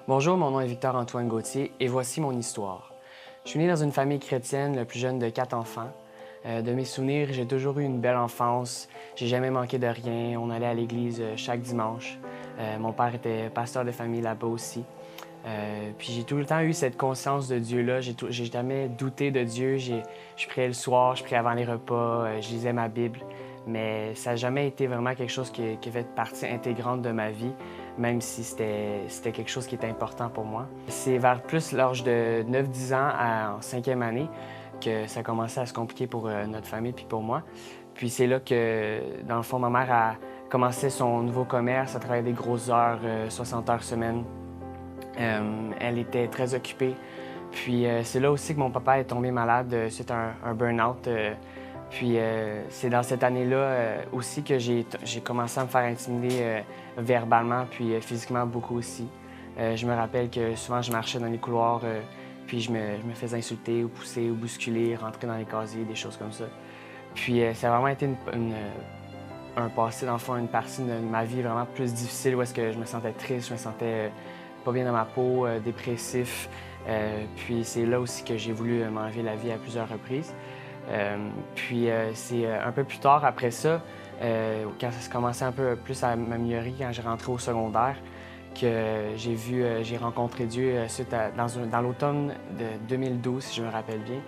Bonjour, mon nom est Victor-Antoine Gauthier et voici mon histoire. Je suis né dans une famille chrétienne, le plus jeune de 4 enfants. De mes souvenirs, j'ai toujours eu une belle enfance. J'ai jamais manqué de rien. On allait à l'église chaque dimanche. Mon père était pasteur de famille là-bas aussi. Puis j'ai tout le temps eu cette conscience de Dieu-là. J'ai jamais douté de Dieu. Je priais le soir, je priais avant les repas, je lisais ma Bible. Mais ça n'a jamais été vraiment quelque chose qui fait partie intégrante de ma vie, même si c'était quelque chose qui était important pour moi. C'est vers plus l'âge de 9-10 ans, en cinquième année, que ça commençait à se compliquer pour notre famille puis pour moi. Puis c'est là que, dans le fond, ma mère a commencé son nouveau commerce, à travailler des grosses heures, 60 heures semaine. Elle était très occupée. Puis c'est là aussi que mon papa est tombé malade suite à un burn-out. Puis c'est dans cette année-là aussi que j'ai commencé à me faire intimider verbalement puis physiquement beaucoup aussi. Je me rappelle que souvent je marchais dans les couloirs puis je me faisais insulter ou pousser ou bousculer, rentrer dans les casiers, des choses comme ça. Puis ça a vraiment été un passé, dans le fond, une partie de ma vie vraiment plus difficile où est-ce que je me sentais triste, je me sentais pas bien dans ma peau, dépressif. Puis c'est là aussi que j'ai voulu m'enlever la vie à plusieurs reprises. Puis c'est un peu plus tard après ça, quand ça commençait un peu plus à m'améliorer, quand j'ai rentré au secondaire, que j'ai rencontré Dieu dans l'automne de 2012, si je me rappelle bien.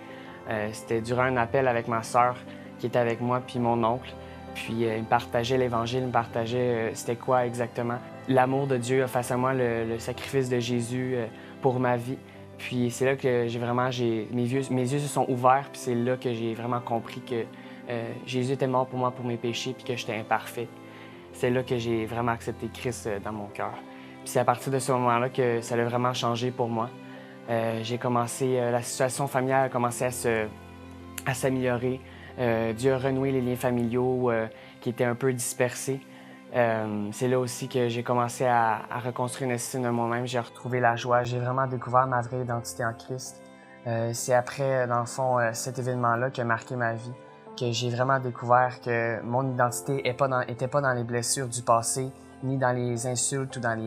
C'était durant un appel avec ma sœur qui était avec moi, puis mon oncle. Puis il me partageait l'Évangile, il me partageait c'était quoi exactement l'amour de Dieu face à moi, le sacrifice de Jésus pour ma vie. Puis c'est là que mes yeux se sont ouverts, puis c'est là que j'ai vraiment compris que Jésus était mort pour moi, pour mes péchés, puis que j'étais imparfait. C'est là que j'ai vraiment accepté Christ dans mon cœur. Puis c'est à partir de ce moment-là que ça a vraiment changé pour moi. La situation familiale a commencé à s'améliorer. Dieu a renoué les liens familiaux qui étaient un peu dispersés. C'est là aussi que j'ai commencé à reconstruire une estime de moi-même. J'ai retrouvé la joie. J'ai vraiment découvert ma vraie identité en Christ. C'est après, dans le fond, cet événement-là qui a marqué ma vie, que j'ai vraiment découvert que mon identité était pas dans les blessures du passé, ni dans les insultes ou dans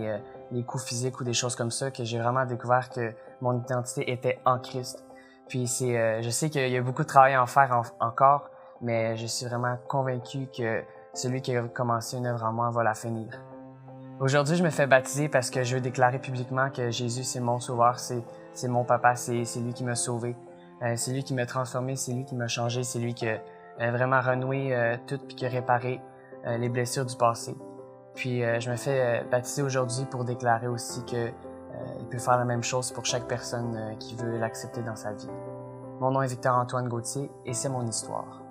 les coups physiques ou des choses comme ça, que j'ai vraiment découvert que mon identité était en Christ. Puis je sais qu'il y a beaucoup de travail à en faire encore, mais je suis vraiment convaincu que celui qui a commencé une œuvre en moi va la finir. Aujourd'hui, je me fais baptiser parce que je veux déclarer publiquement que Jésus, c'est mon sauveur, c'est mon papa, c'est lui qui m'a sauvé, c'est lui qui m'a transformé, c'est lui qui m'a changé, c'est lui qui a vraiment renoué tout puis qui a réparé les blessures du passé. Puis je me fais baptiser aujourd'hui pour déclarer aussi que il peut faire la même chose pour chaque personne qui veut l'accepter dans sa vie. Mon nom est Victor-Antoine Gauthier et c'est mon histoire.